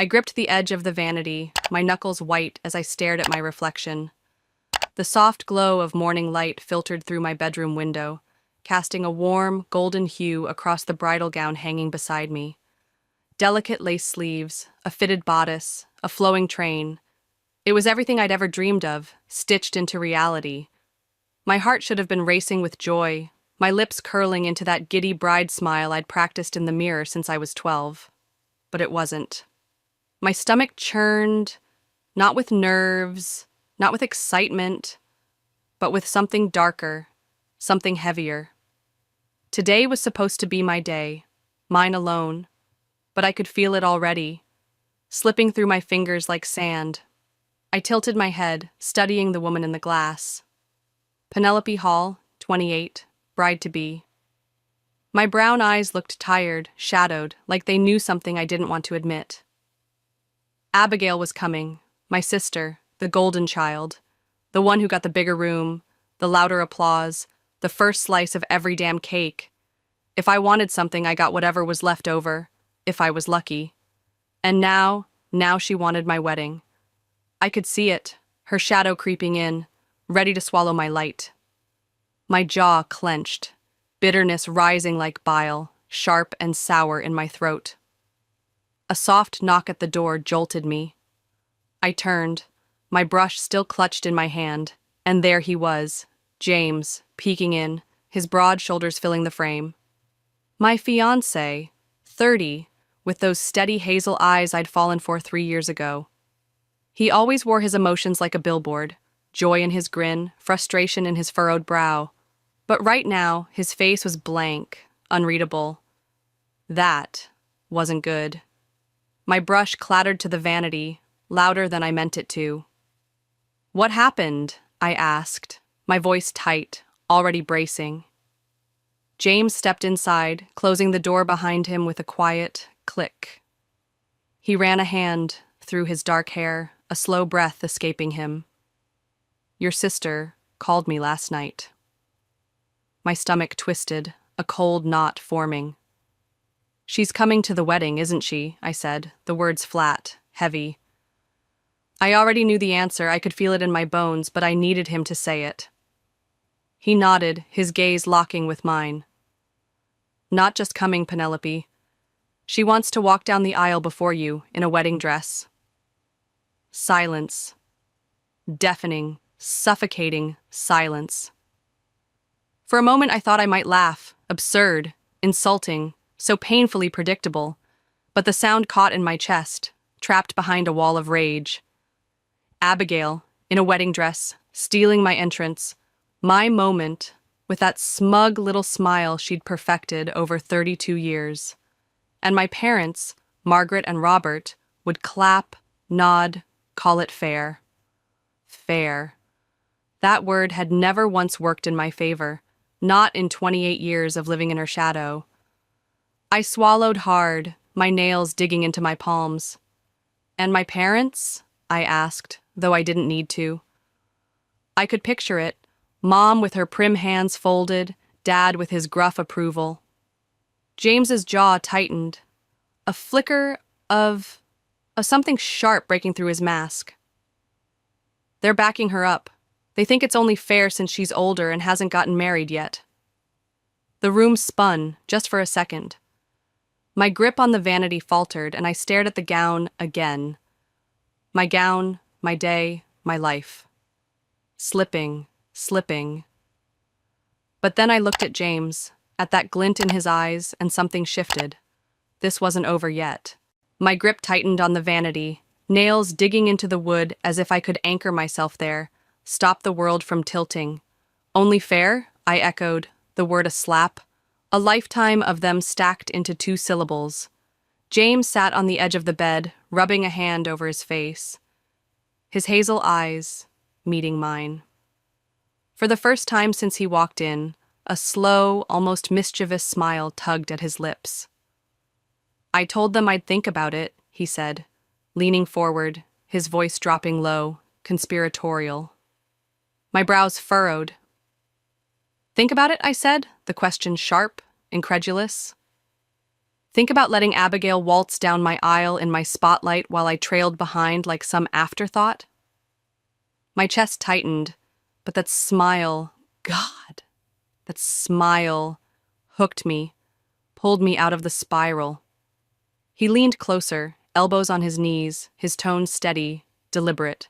I gripped the edge of the vanity, my knuckles white as I stared at my reflection. The soft glow of morning light filtered through my bedroom window, casting a warm, golden hue across the bridal gown hanging beside me. Delicate lace sleeves, a fitted bodice, a flowing train. It was everything I'd ever dreamed of, stitched into reality. My heart should have been racing with joy, my lips curling into that giddy bride smile I'd practiced in the mirror since I was 12. But it wasn't. My stomach churned, not with nerves, not with excitement, but with something darker, something heavier. Today was supposed to be my day, mine alone, but I could feel it already, slipping through my fingers like sand. I tilted my head, studying the woman in the glass. Penelope Hall, 28, bride-to-be. My brown eyes looked tired, shadowed, like they knew something I didn't want to admit. Abigail was coming, my sister, the golden child, the one who got the bigger room, the louder applause, the first slice of every damn cake. If I wanted something, I got whatever was left over, if I was lucky. And now she wanted my wedding. I could see it, her shadow creeping in, ready to swallow my light. My jaw clenched, bitterness rising like bile, sharp and sour in my throat. A soft knock at the door jolted me. I turned, my brush still clutched in my hand, and there he was, James, peeking in, his broad shoulders filling the frame. My fiancé, 30, with those steady hazel eyes I'd fallen for 3 years ago. He always wore his emotions like a billboard, joy in his grin, frustration in his furrowed brow. But right now, his face was blank, unreadable. That wasn't good. My brush clattered to the vanity, louder than I meant it to. "What happened?" I asked, my voice tight, already bracing. James stepped inside, closing the door behind him with a quiet click. He ran a hand through his dark hair, a slow breath escaping him. "Your sister called me last night." My stomach twisted, a cold knot forming. "She's coming to the wedding, isn't she?" I said, the words flat, heavy. I already knew the answer, I could feel it in my bones, but I needed him to say it. He nodded, his gaze locking with mine. "Not just coming, Penelope. She wants to walk down the aisle before you, in a wedding dress." Silence. Deafening, suffocating silence. For a moment I thought I might laugh, absurd, insulting, so painfully predictable, but the sound caught in my chest, trapped behind a wall of rage. Abigail, in a wedding dress, stealing my entrance, my moment, with that smug little smile she'd perfected over 32 years. And my parents, Margaret and Robert, would clap, nod, call it fair. Fair. That word had never once worked in my favor, not in 28 years of living in her shadow. I swallowed hard, my nails digging into my palms. "And my parents?" I asked, though I didn't need to. I could picture it, Mom with her prim hands folded, Dad with his gruff approval. James's jaw tightened, a flicker of something sharp breaking through his mask. "They're backing her up. They think it's only fair since she's older and hasn't gotten married yet." The room spun, just for a second. My grip on the vanity faltered, and I stared at the gown again. My gown, my day, my life. Slipping, slipping. But then I looked at James, at that glint in his eyes, and something shifted. This wasn't over yet. My grip tightened on the vanity, nails digging into the wood as if I could anchor myself there, stop the world from tilting. "Only fair?" I echoed, the word a slap. A lifetime of them stacked into 2 syllables. James sat on the edge of the bed, rubbing a hand over his face. His hazel eyes meeting mine. For the first time since he walked in, a slow, almost mischievous smile tugged at his lips. "I told them I'd think about it," he said, leaning forward, his voice dropping low, conspiratorial. My brows furrowed. "Think about it," I said, the question sharp, incredulous. Think about letting Abigail waltz down my aisle in my spotlight while I trailed behind like some afterthought. My chest tightened, but that smile, God, that smile hooked me, pulled me out of the spiral. He leaned closer, elbows on his knees, his tone steady, deliberate.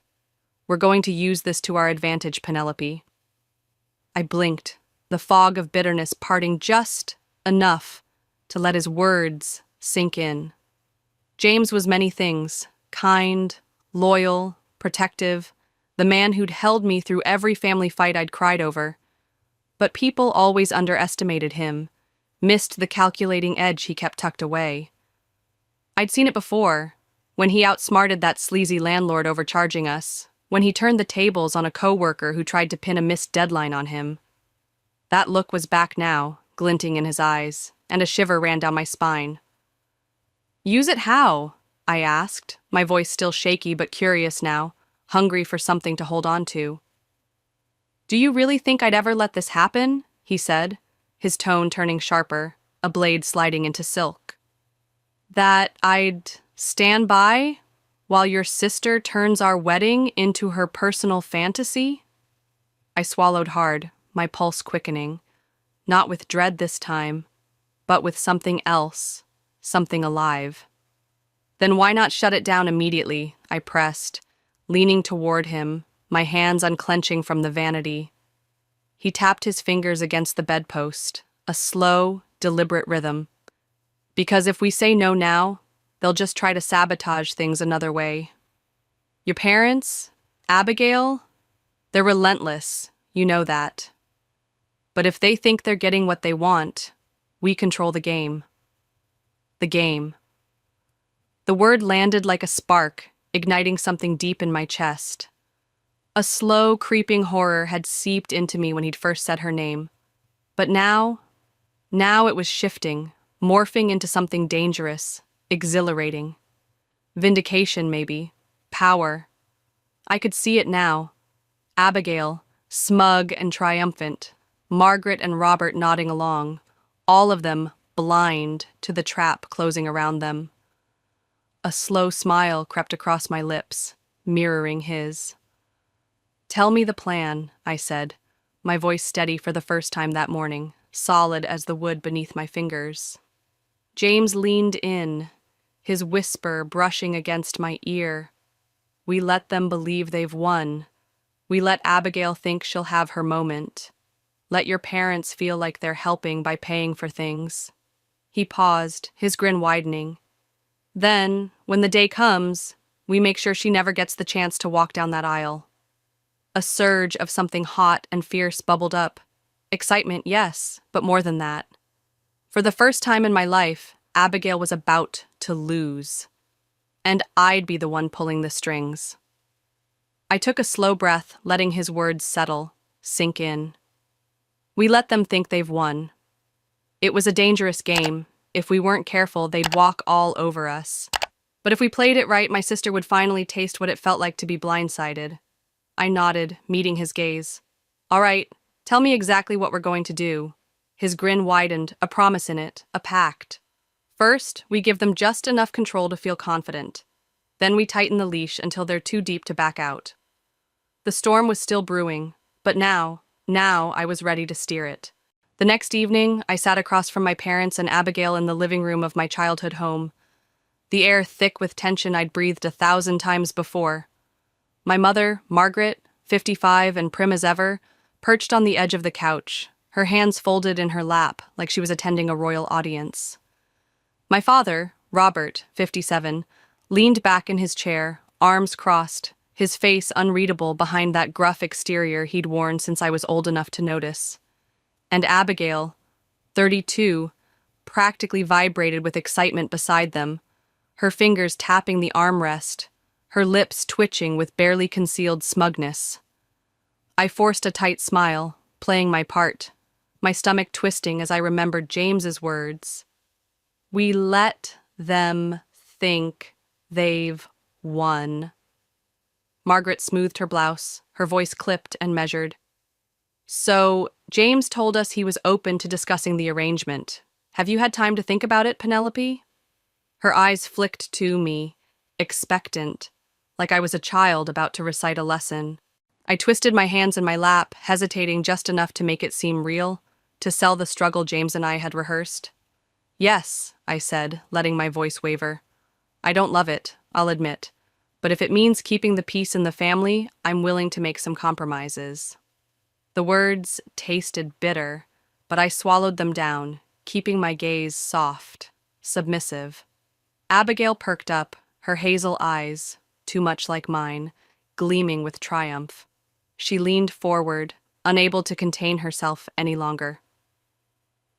We're going to use this to our advantage, Penelope. I blinked, the fog of bitterness parting just enough to let his words sink in. James was many things: kind, loyal, protective, the man who'd held me through every family fight I'd cried over. But people always underestimated him, missed the calculating edge he kept tucked away. I'd seen it before, when he outsmarted that sleazy landlord overcharging us, when he turned the tables on a coworker who tried to pin a missed deadline on him. That look was back now, glinting in his eyes, and a shiver ran down my spine. Use it how? I asked, my voice still shaky but curious now, hungry for something to hold on to. Do you really think I'd ever let this happen? He said, his tone turning sharper, a blade sliding into silk. That I'd stand by while your sister turns our wedding into her personal fantasy? I swallowed hard, my pulse quickening, not with dread this time, but with something else, something alive. Then why not shut it down immediately? I pressed, leaning toward him, my hands unclenching from the vanity. He tapped his fingers against the bedpost, a slow, deliberate rhythm. Because if we say no now, they'll just try to sabotage things another way. Your parents, Abigail, they're relentless, you know that. But if they think they're getting what they want, we control the game. The game. The word landed like a spark, igniting something deep in my chest. A slow, creeping horror had seeped into me when he'd first said her name. But now it was shifting, morphing into something dangerous, exhilarating. Vindication, maybe. Power. I could see it now. Abigail, smug and triumphant. Margaret and Robert nodding along, all of them blind to the trap closing around them. A slow smile crept across my lips, mirroring his. Tell me the plan, I said, my voice steady for the first time that morning, solid as the wood beneath my fingers. James leaned in, his whisper brushing against my ear. We let them believe they've won. We let Abigail think she'll have her moment. Let your parents feel like they're helping by paying for things. He paused, his grin widening. Then, when the day comes, we make sure she never gets the chance to walk down that aisle. A surge of something hot and fierce bubbled up. Excitement, yes, but more than that. For the first time in my life, Abigail was about to lose. And I'd be the one pulling the strings. I took a slow breath, letting his words settle, sink in. We let them think they've won. It was a dangerous game. If we weren't careful, they'd walk all over us. But if we played it right, my sister would finally taste what it felt like to be blindsided. I nodded, meeting his gaze. All right, tell me exactly what we're going to do. His grin widened, a promise in it, a pact. First, we give them just enough control to feel confident. Then we tighten the leash until they're too deep to back out. The storm was still brewing, but now I was ready to steer it. The next evening, I sat across from my parents and Abigail in the living room of my childhood home, the air thick with tension I'd breathed 1,000 times before. My mother, Margaret, 55 and prim as ever, perched on the edge of the couch, her hands folded in her lap like she was attending a royal audience. My father, Robert, 57, leaned back in his chair, arms crossed, his face unreadable behind that gruff exterior he'd worn since I was old enough to notice. And Abigail, 32, practically vibrated with excitement beside them, her fingers tapping the armrest, her lips twitching with barely concealed smugness. I forced a tight smile, playing my part, my stomach twisting as I remembered James's words. We let them think they've won. Margaret smoothed her blouse, her voice clipped and measured. So, James told us he was open to discussing the arrangement. Have you had time to think about it, Penelope? Her eyes flicked to me, expectant, like I was a child about to recite a lesson. I twisted my hands in my lap, hesitating just enough to make it seem real, to sell the struggle James and I had rehearsed. Yes, I said, letting my voice waver. I don't love it, I'll admit. But if it means keeping the peace in the family, I'm willing to make some compromises. The words tasted bitter, but I swallowed them down, keeping my gaze soft, submissive. Abigail perked up, her hazel eyes, too much like mine, gleaming with triumph. She leaned forward, unable to contain herself any longer.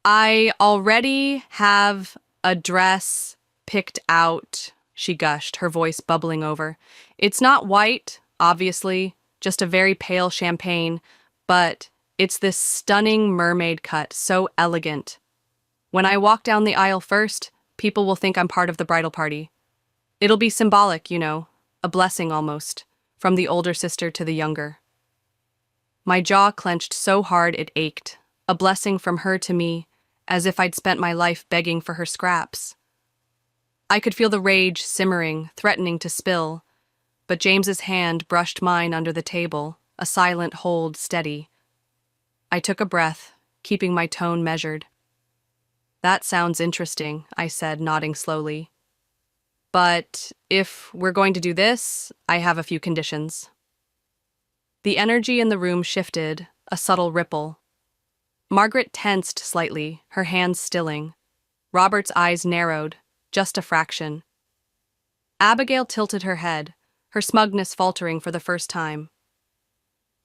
I already have a dress picked out, she gushed, her voice bubbling over. It's not white, obviously, just a very pale champagne, but it's this stunning mermaid cut, so elegant. When I walk down the aisle first, people will think I'm part of the bridal party. It'll be symbolic, you know, a blessing almost, from the older sister to the younger. My jaw clenched so hard it ached, a blessing from her to me, as if I'd spent my life begging for her scraps. I could feel the rage simmering, threatening to spill, but James's hand brushed mine under the table, a silent hold steady. I took a breath, keeping my tone measured. That sounds interesting, I said, nodding slowly. But if we're going to do this, I have a few conditions. The energy in the room shifted, a subtle ripple. Margaret tensed slightly, her hands stilling. Robert's eyes narrowed, just a fraction. Abigail tilted her head, her smugness faltering for the first time.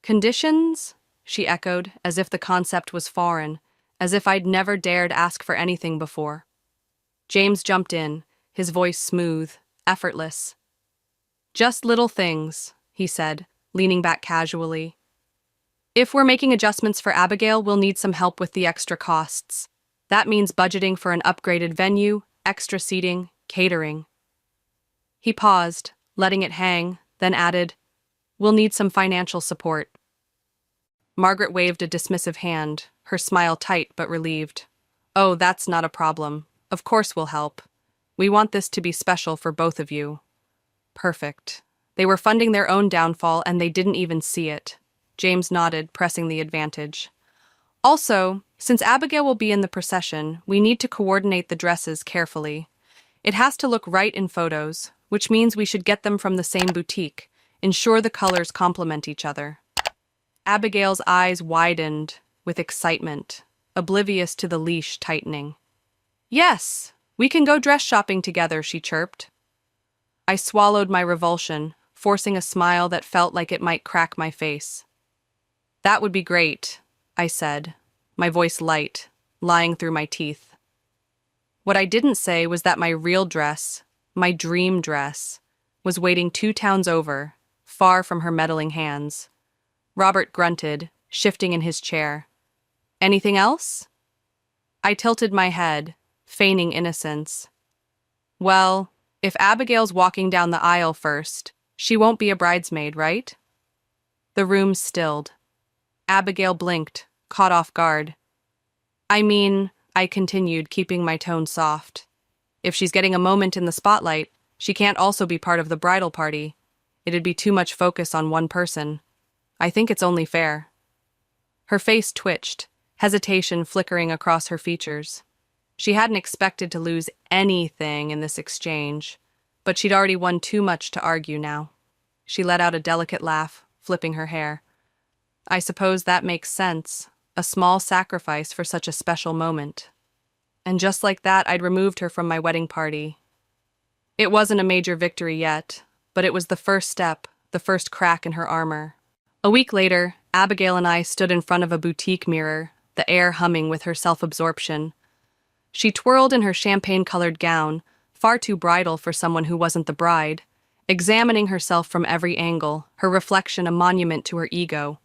Conditions? She echoed, as if the concept was foreign, as if I'd never dared ask for anything before. James jumped in, his voice smooth, effortless. Just little things, he said, leaning back casually. If we're making adjustments for Abigail, we'll need some help with the extra costs. That means budgeting for an upgraded venue, extra seating, catering. He paused, letting it hang, then added, We'll need some financial support. Margaret waved a dismissive hand, her smile tight but relieved. Oh, that's not a problem. Of course we'll help. We want this to be special for both of you. Perfect. They were funding their own downfall and they didn't even see it. James nodded, pressing the advantage. Also, since Abigail will be in the procession, we need to coordinate the dresses carefully. It has to look right in photos, which means we should get them from the same boutique, ensure the colors complement each other. Abigail's eyes widened with excitement, oblivious to the leash tightening. Yes, we can go dress shopping together, she chirped. I swallowed my revulsion, forcing a smile that felt like it might crack my face. That would be great, I said, my voice light, lying through my teeth. What I didn't say was that my real dress, my dream dress, was waiting 2 towns over, far from her meddling hands. Robert grunted, shifting in his chair. Anything else? I tilted my head, feigning innocence. Well, if Abigail's walking down the aisle first, she won't be a bridesmaid, right? The room stilled. Abigail blinked, caught off guard. I continued, keeping my tone soft. If she's getting a moment in the spotlight, she can't also be part of the bridal party. It'd be too much focus on one person. I think it's only fair. Her face twitched, hesitation flickering across her features. She hadn't expected to lose anything in this exchange, but she'd already won too much to argue now. She let out a delicate laugh, flipping her hair. I suppose that makes sense, a small sacrifice for such a special moment. And just like that, I'd removed her from my wedding party. It wasn't a major victory yet, but it was the first step, the first crack in her armor. A week later, Abigail and I stood in front of a boutique mirror, the air humming with her self-absorption. She twirled in her champagne-colored gown, far too bridal for someone who wasn't the bride, examining herself from every angle, her reflection a monument to her ego.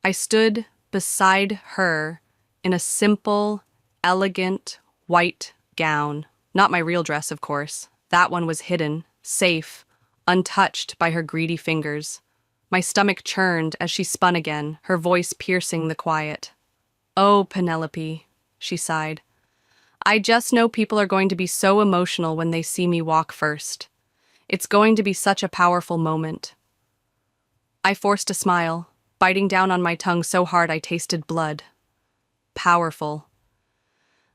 I stood beside her in a simple, elegant, white gown. Not my real dress, of course. That one was hidden, safe, untouched by her greedy fingers. My stomach churned as she spun again, her voice piercing the quiet. Oh, Penelope, she sighed. I just know people are going to be so emotional when they see me walk first. It's going to be such a powerful moment. I forced a smile, biting down on my tongue so hard I tasted blood. Powerful.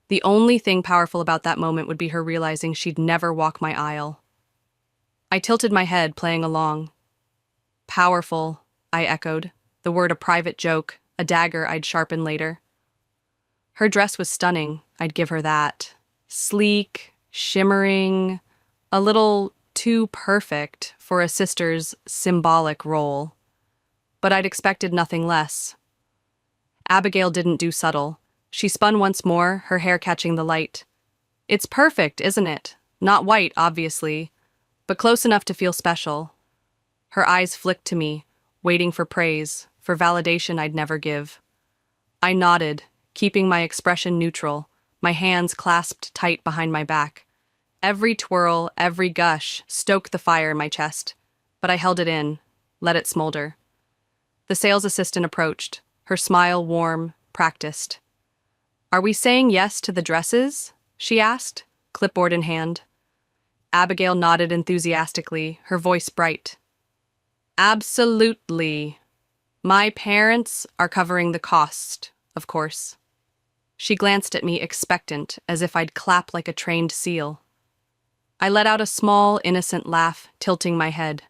The only thing powerful about that moment would be her realizing she'd never walk my aisle. I tilted my head, playing along. Powerful, I echoed, the word a private joke, a dagger I'd sharpen later. Her dress was stunning, I'd give her that. Sleek, shimmering, a little too perfect for a sister's symbolic role. But I'd expected nothing less. Abigail didn't do subtle. She spun once more, her hair catching the light. It's perfect, isn't it? Not white, obviously, but close enough to feel special. Her eyes flicked to me, waiting for praise, for validation I'd never give. I nodded, keeping my expression neutral, my hands clasped tight behind my back. Every twirl, every gush stoked the fire in my chest, but I held it in, let it smolder. The sales assistant approached, her smile warm, practiced. "Are we saying yes to the dresses?" she asked, clipboard in hand. Abigail nodded enthusiastically, her voice bright. "Absolutely. My parents are covering the cost, of course." She glanced at me expectant, as if I'd clap like a trained seal. I let out a small, innocent laugh, tilting my head.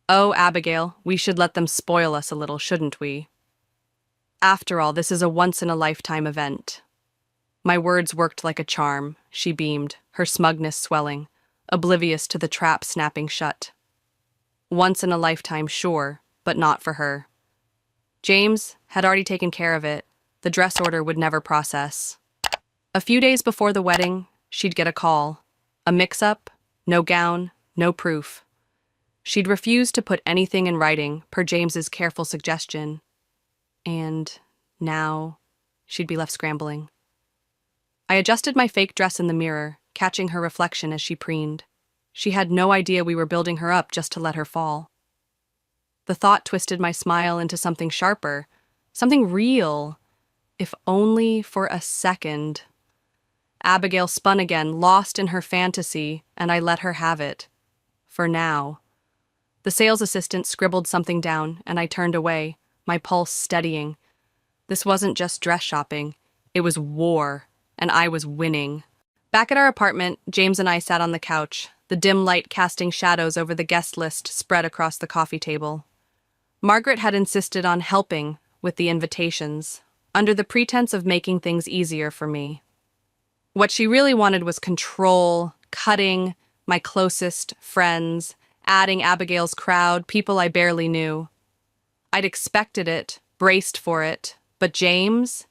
"Oh, Abigail, we should let them spoil us a little, shouldn't we? After all, this is a once-in-a-lifetime event." My words worked like a charm, she beamed, her smugness swelling, oblivious to the trap snapping shut. Once in a lifetime, sure, but not for her. James had already taken care of it. The dress order would never process. A few days before the wedding, she'd get a call. A mix-up, no gown, no proof. She'd refused to put anything in writing, per James's careful suggestion. And now, she'd be left scrambling. I adjusted my fake dress in the mirror, catching her reflection as she preened. She had no idea we were building her up just to let her fall. The thought twisted my smile into something sharper, something real, if only for a second. Abigail spun again, lost in her fantasy, and I let her have it. For now. The sales assistant scribbled something down, and I turned away, my pulse steadying. This wasn't just dress shopping. It was war, and I was winning. Back at our apartment, James and I sat on the couch, the dim light casting shadows over the guest list spread across the coffee table. Margaret had insisted on helping with the invitations, under the pretense of making things easier for me. What she really wanted was control, cutting my closest friends, adding Abigail's crowd, people I barely knew. I'd expected it, braced for it, but James,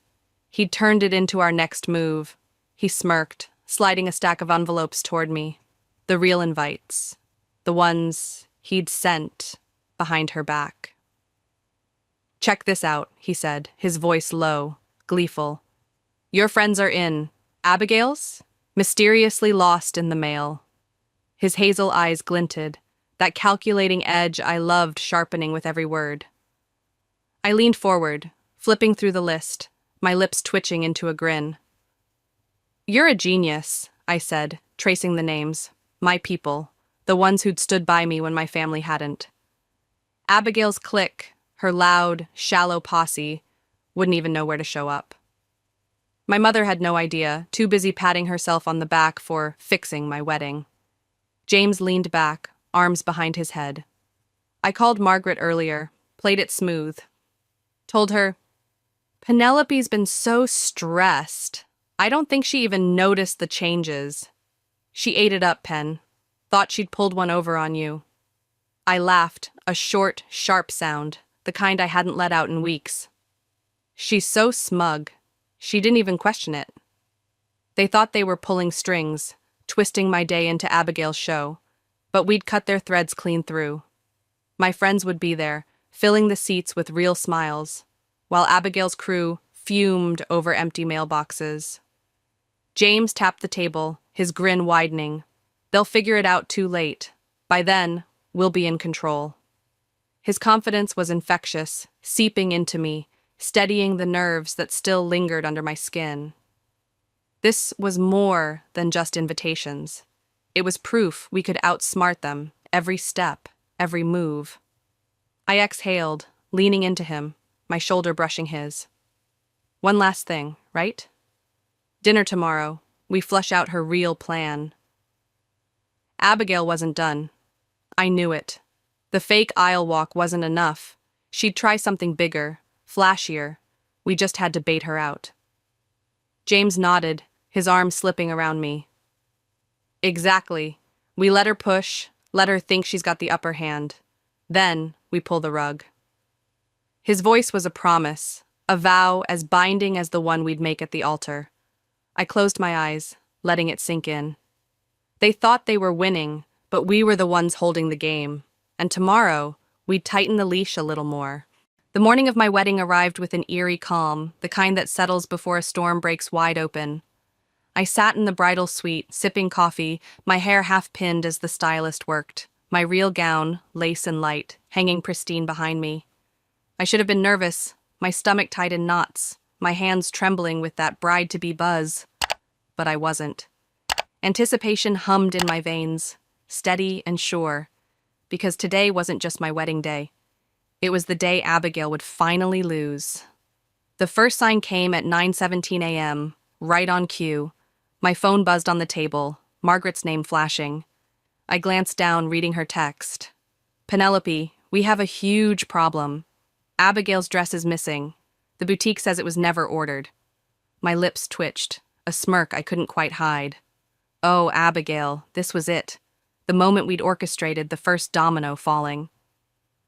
he'd turned it into our next move. He smirked, sliding a stack of envelopes toward me. The real invites. The ones he'd sent behind her back. "Check this out," he said, his voice low, gleeful. "Your friends are in. Abigail's? Mysteriously lost in the mail." His hazel eyes glinted, that calculating edge I loved sharpening with every word. I leaned forward, flipping through the list, my lips twitching into a grin. "You're a genius," I said, tracing the names. My people, the ones who'd stood by me when my family hadn't. Abigail's clique, her loud, shallow posse, wouldn't even know where to show up. My mother had no idea, too busy patting herself on the back for fixing my wedding. James leaned back, arms behind his head. I called Margaret earlier, played it smooth. Told her, "Penelope's been so stressed. I don't think she even noticed the changes." She ate it up, Pen. Thought she'd pulled one over on you. I laughed, a short, sharp sound, the kind I hadn't let out in weeks. "She's so smug. She didn't even question it." They thought they were pulling strings, twisting my day into Abigail's show, but we'd cut their threads clean through. My friends would be there, filling the seats with real smiles, while Abigail's crew fumed over empty mailboxes. James tapped the table, his grin widening. They'll figure it out too late. By then, we'll be in control. His confidence was infectious, seeping into me, steadying the nerves that still lingered under my skin. This was more than just invitations. It was proof we could outsmart them, every step, every move. I exhaled, leaning into him, my shoulder brushing his. One last thing, right? Dinner tomorrow. We flush out her real plan. Abigail wasn't done. I knew it. The fake aisle walk wasn't enough. She'd try something bigger, flashier. We just had to bait her out. James nodded, his arm slipping around me. Exactly. We let her push, let her think she's got the upper hand. Then we pull the rug. His voice was a promise, a vow as binding as the one we'd make at the altar. I closed my eyes, letting it sink in. They thought they were winning, but we were the ones holding the game. And tomorrow, we'd tighten the leash a little more. The morning of my wedding arrived with an eerie calm, the kind that settles before a storm breaks wide open. I sat in the bridal suite, sipping coffee, my hair half pinned as the stylist worked, my real gown, lace and light, hanging pristine behind me. I should have been nervous, my stomach tied in knots, my hands trembling with that bride-to-be buzz. But I wasn't. Anticipation hummed in my veins, steady and sure, because today wasn't just my wedding day. It was the day Abigail would finally lose. The first sign came at 9:17 a.m., right on cue. My phone buzzed on the table, Margaret's name flashing. I glanced down, reading her text. Penelope, we have a huge problem. Abigail's dress is missing. The boutique says it was never ordered. My lips twitched, a smirk I couldn't quite hide. Oh, Abigail, this was it. The moment we'd orchestrated, the first domino falling.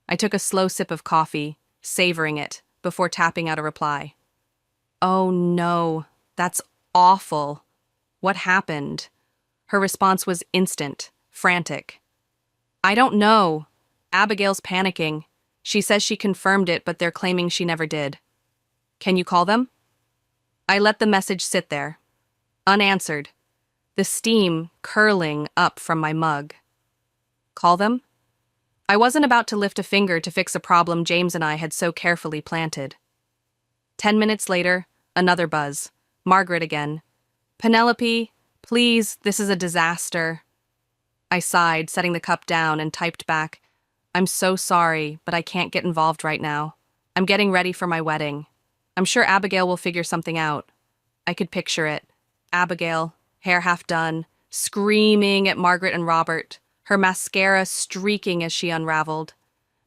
I took a slow sip of coffee, savoring it, before tapping out a reply. Oh no, that's awful. What happened? Her response was instant, frantic. I don't know. Abigail's panicking. She says she confirmed it, but they're claiming she never did. Can you call them? I let the message sit there, unanswered, the steam curling up from my mug. Call them? I wasn't about to lift a finger to fix a problem James and I had so carefully planted. 10 minutes later, another buzz. Margaret again. Penelope, please, this is a disaster. I sighed, setting the cup down, and typed back, I'm so sorry, but I can't get involved right now. I'm getting ready for my wedding. I'm sure Abigail will figure something out. I could picture it. Abigail, hair half done, screaming at Margaret and Robert, her mascara streaking as she unraveled.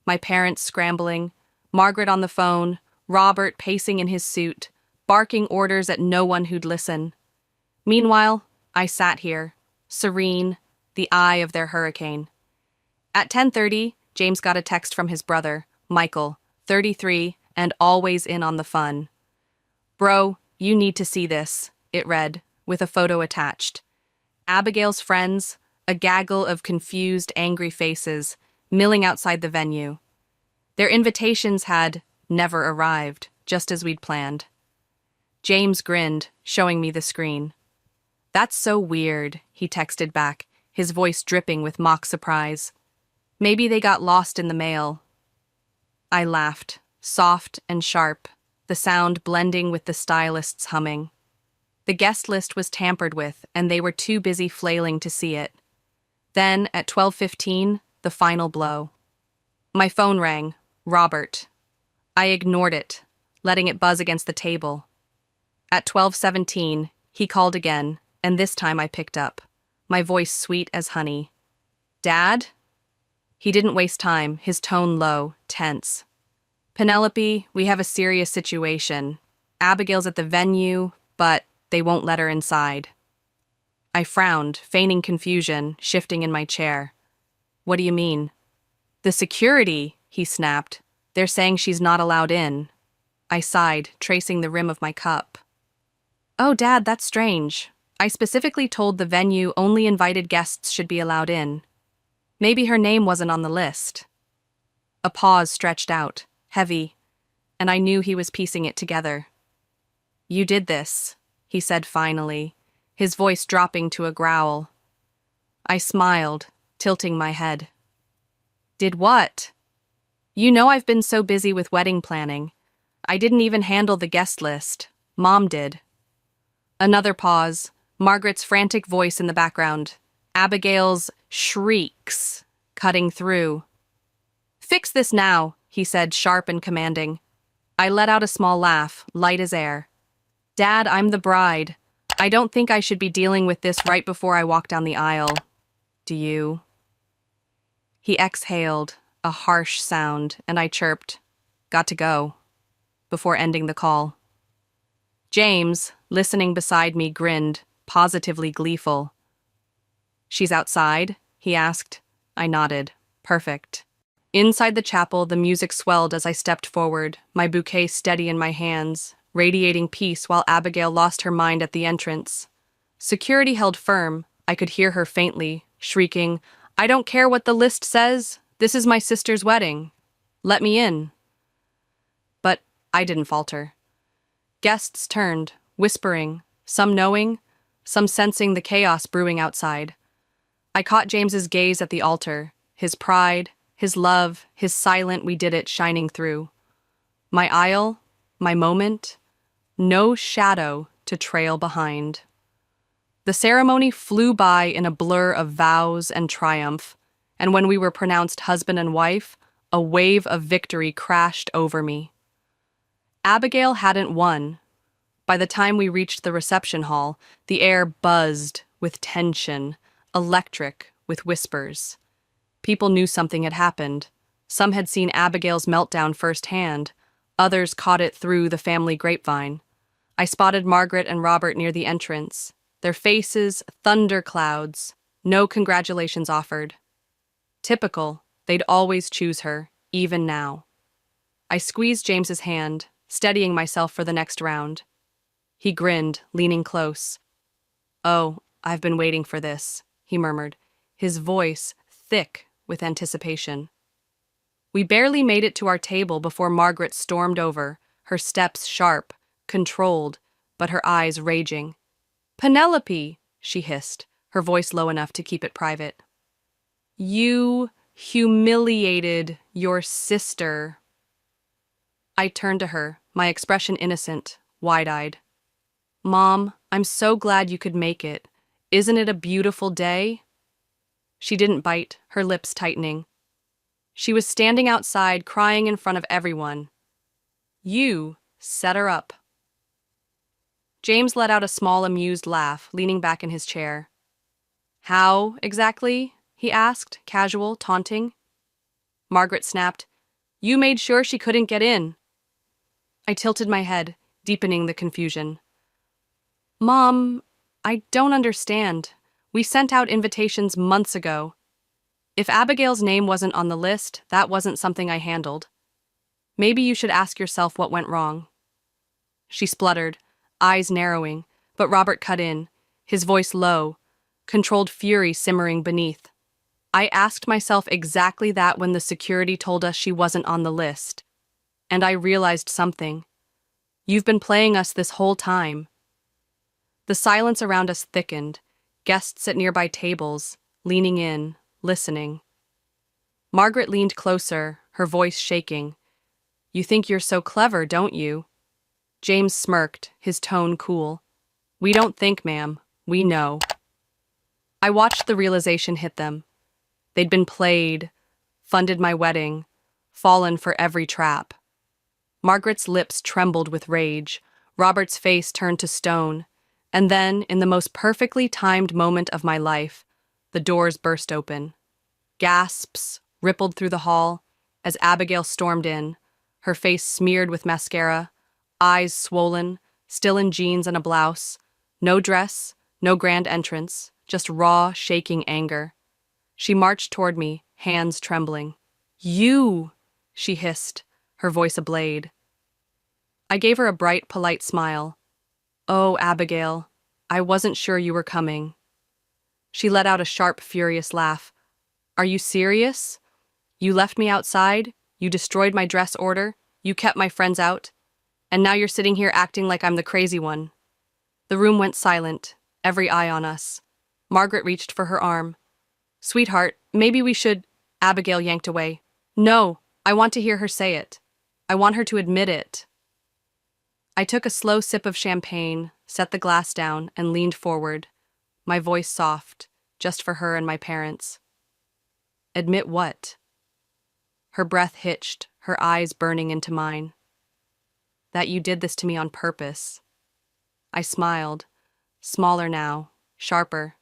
My parents scrambling, Margaret on the phone, Robert pacing in his suit, barking orders at no one who'd listen. Meanwhile, I sat here, serene, the eye of their hurricane. At 10:30, James got a text from his brother, Michael, 33, and always in on the fun. Bro, you need to see this, it read, with a photo attached. Abigail's friends, a gaggle of confused, angry faces, milling outside the venue. Their invitations had never arrived, just as we'd planned. James grinned, showing me the screen. That's so weird, he texted back, his voice dripping with mock surprise. Maybe they got lost in the mail. I laughed, soft and sharp, the sound blending with the stylist's humming. The guest list was tampered with, and they were too busy flailing to see it. Then, at 12:15, the final blow. My phone rang. Robert. I ignored it, letting it buzz against the table. At 12:17, he called again, and this time I picked up, my voice sweet as honey. Dad? He didn't waste time, his tone low, tense. Penelope, we have a serious situation. Abigail's at the venue, but they won't let her inside. I frowned, feigning confusion, shifting in my chair. What do you mean? The security, he snapped. They're saying she's not allowed in. I sighed, tracing the rim of my cup. Oh, Dad, that's strange. I specifically told the venue only invited guests should be allowed in. Maybe her name wasn't on the list. A pause stretched out, heavy, and I knew he was piecing it together. You did this, he said finally, his voice dropping to a growl. I smiled, tilting my head. Did what? You know I've been so busy with wedding planning. I didn't even handle the guest list. Mom did. Another pause. Margaret's frantic voice in the background. Abigail's shrieks cutting through. "Fix this now," he said, sharp and commanding. I let out a small laugh, light as air. "Dad, I'm the bride. I don't think I should be dealing with this right before I walk down the aisle. Do you?" He exhaled, a harsh sound, and I chirped, "Got to go," before ending the call. James, listening beside me, grinned, positively gleeful. "She's outside?" he asked. I nodded. Perfect. Inside the chapel, the music swelled as I stepped forward, my bouquet steady in my hands, radiating peace while Abigail lost her mind at the entrance. Security held firm. I could hear her faintly, shrieking, "I don't care what the list says. This is my sister's wedding. Let me in." But I didn't falter. Guests turned, whispering, some knowing, some sensing the chaos brewing outside. I caught James's gaze at the altar, his pride, his love, his silent "we did it" shining through. My aisle, my moment, no shadow to trail behind. The ceremony flew by in a blur of vows and triumph, and when we were pronounced husband and wife, a wave of victory crashed over me. Abigail hadn't won. By the time we reached the reception hall, the air buzzed with tension, electric with whispers. People knew something had happened. Some had seen Abigail's meltdown firsthand. Others caught it through the family grapevine. I spotted Margaret and Robert near the entrance. Their faces, thunderclouds. No congratulations offered. Typical, they'd always choose her, even now. I squeezed James's hand, steadying myself for the next round. He grinned, leaning close. "Oh, I've been waiting for this," he murmured, his voice thick with anticipation. We barely made it to our table before Margaret stormed over, her steps sharp, controlled, but her eyes raging. "Penelope," she hissed, her voice low enough to keep it private. "You humiliated your sister." I turned to her, my expression innocent, wide-eyed. "Mom, I'm so glad you could make it. Isn't it a beautiful day?" She didn't bite, her lips tightening. She was standing outside, crying in front of everyone. "You set her up." James let out a small, amused laugh, leaning back in his chair. "How, exactly?" he asked, casual, taunting. Margaret snapped, "You made sure she couldn't get in." I tilted my head, deepening the confusion. "Mom, I don't understand. We sent out invitations months ago. If Abigail's name wasn't on the list, that wasn't something I handled. Maybe you should ask yourself what went wrong." She spluttered, eyes narrowing, but Robert cut in, his voice low, controlled fury simmering beneath. "I asked myself exactly that when the security told us she wasn't on the list. And I realized something. You've been playing us this whole time." The silence around us thickened, guests at nearby tables, leaning in, listening. Margaret leaned closer, her voice shaking. "You think you're so clever, don't you?" James smirked, his tone cool. "We don't think, ma'am. We know." I watched the realization hit them. They'd been played, funded my wedding, fallen for every trap. Margaret's lips trembled with rage, Robert's face turned to stone, and then, in the most perfectly timed moment of my life, the doors burst open. Gasps rippled through the hall as Abigail stormed in, her face smeared with mascara, eyes swollen, still in jeans and a blouse. No dress, no grand entrance, just raw, shaking anger. She marched toward me, hands trembling. "You!" she hissed, her voice ablade. I gave her a bright, polite smile. "Oh, Abigail, I wasn't sure you were coming." She let out a sharp, furious laugh. "Are you serious? You left me outside, you destroyed my dress order, you kept my friends out, and now you're sitting here acting like I'm the crazy one." The room went silent, every eye on us. Margaret reached for her arm. "Sweetheart, maybe we should—" Abigail yanked away. "No, I want to hear her say it. I want her to admit it." I took a slow sip of champagne, set the glass down, and leaned forward, my voice soft, just for her and my parents. Admit what? Her breath hitched, her eyes burning into mine. That you did this to me on purpose. I smiled, smaller now, sharper.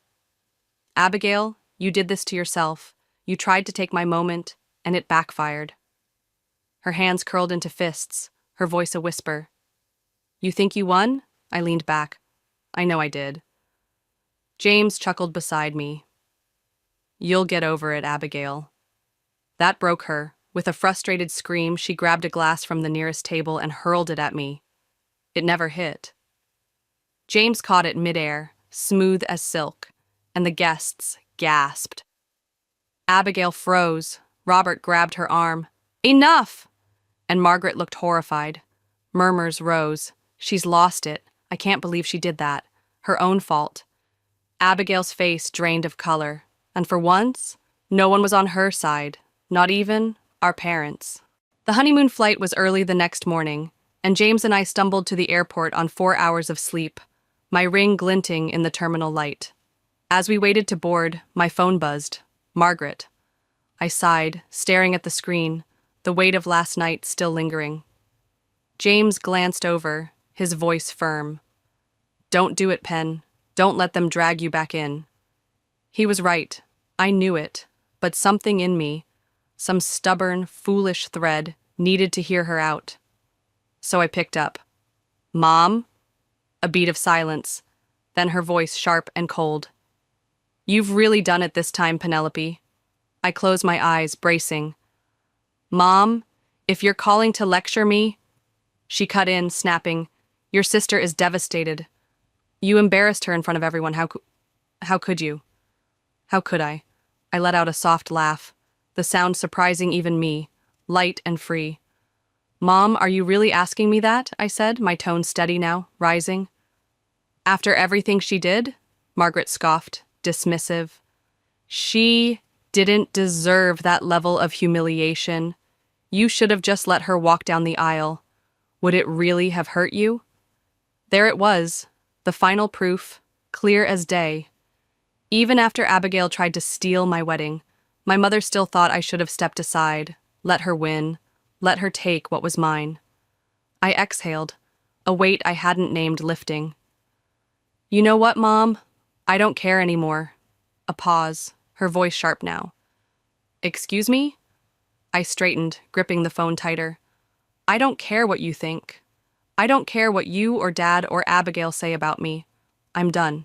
Abigail, you did this to yourself. You tried to take my moment, and it backfired. Her hands curled into fists, her voice a whisper. You think you won? I leaned back. I know I did. James chuckled beside me. You'll get over it, Abigail. That broke her. With a frustrated scream, she grabbed a glass from the nearest table and hurled it at me. It never hit. James caught it midair, smooth as silk, and the guests gasped. Abigail froze. Robert grabbed her arm. Enough! And Margaret looked horrified. Murmurs rose. She's lost it. I can't believe she did that. Her own fault. Abigail's face drained of color, and for once, no one was on her side, not even our parents. The honeymoon flight was early the next morning, and James and I stumbled to the airport on 4 hours of sleep, my ring glinting in the terminal light. As we waited to board, my phone buzzed. Margaret. I sighed, staring at the screen, the weight of last night still lingering. James glanced over, his voice firm. Don't do it, Pen. Don't let them drag you back in. He was right. I knew it, but something in me, some stubborn, foolish thread, needed to hear her out. So I picked up. Mom? A beat of silence, then her voice sharp and cold. You've really done it this time, Penelope. I closed my eyes, bracing. Mom, if you're calling to lecture me... She cut in, snapping, Your sister is devastated. You embarrassed her in front of everyone. How could you? How could I? I let out a soft laugh, the sound surprising even me, light and free. Mom, are you really asking me that? I said, my tone steady now, rising. After everything she did? Margaret scoffed, dismissive. She didn't deserve that level of humiliation. You should have just let her walk down the aisle. Would it really have hurt you? There it was, the final proof, clear as day. Even after Abigail tried to steal my wedding, my mother still thought I should have stepped aside, let her win, let her take what was mine. I exhaled, a weight I hadn't named lifting. You know what, Mom? I don't care anymore. A pause, her voice sharp now. Excuse me? I straightened, gripping the phone tighter. I don't care what you think. I don't care what you or Dad or Abigail say about me. I'm done.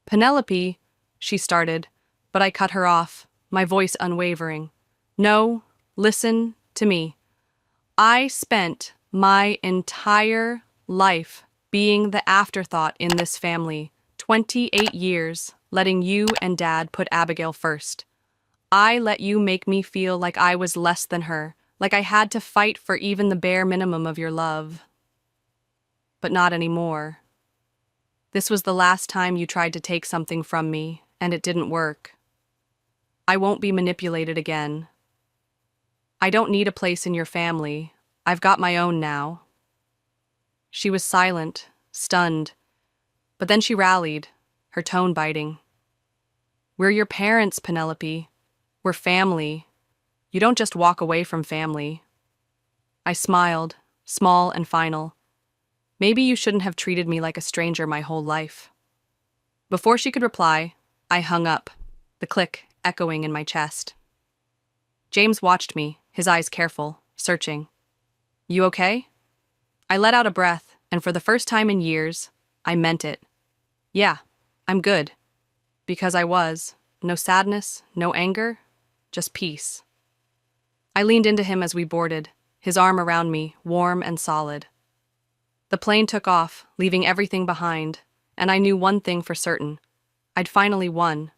Penelope, she started, but I cut her off, my voice unwavering. No, listen to me. I spent my entire life being the afterthought in this family, 28 years, letting you and Dad put Abigail first. I let you make me feel like I was less than her, like I had to fight for even the bare minimum of your love. But not anymore. This was the last time you tried to take something from me, and it didn't work. I won't be manipulated again. I don't need a place in your family. I've got my own now. She was silent, stunned, but then she rallied, her tone biting. We're your parents, Penelope. We're family. You don't just walk away from family. I smiled, small and final. Maybe you shouldn't have treated me like a stranger my whole life. Before she could reply, I hung up, the click echoing in my chest. James watched me, his eyes careful, searching. You okay? I let out a breath, and for the first time in years, I meant it. Yeah, I'm good. Because I was. No sadness, no anger, just peace. I leaned into him as we boarded, his arm around me, warm and solid. The plane took off, leaving everything behind, and I knew one thing for certain. I'd finally won,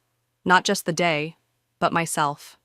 not just the day, but myself.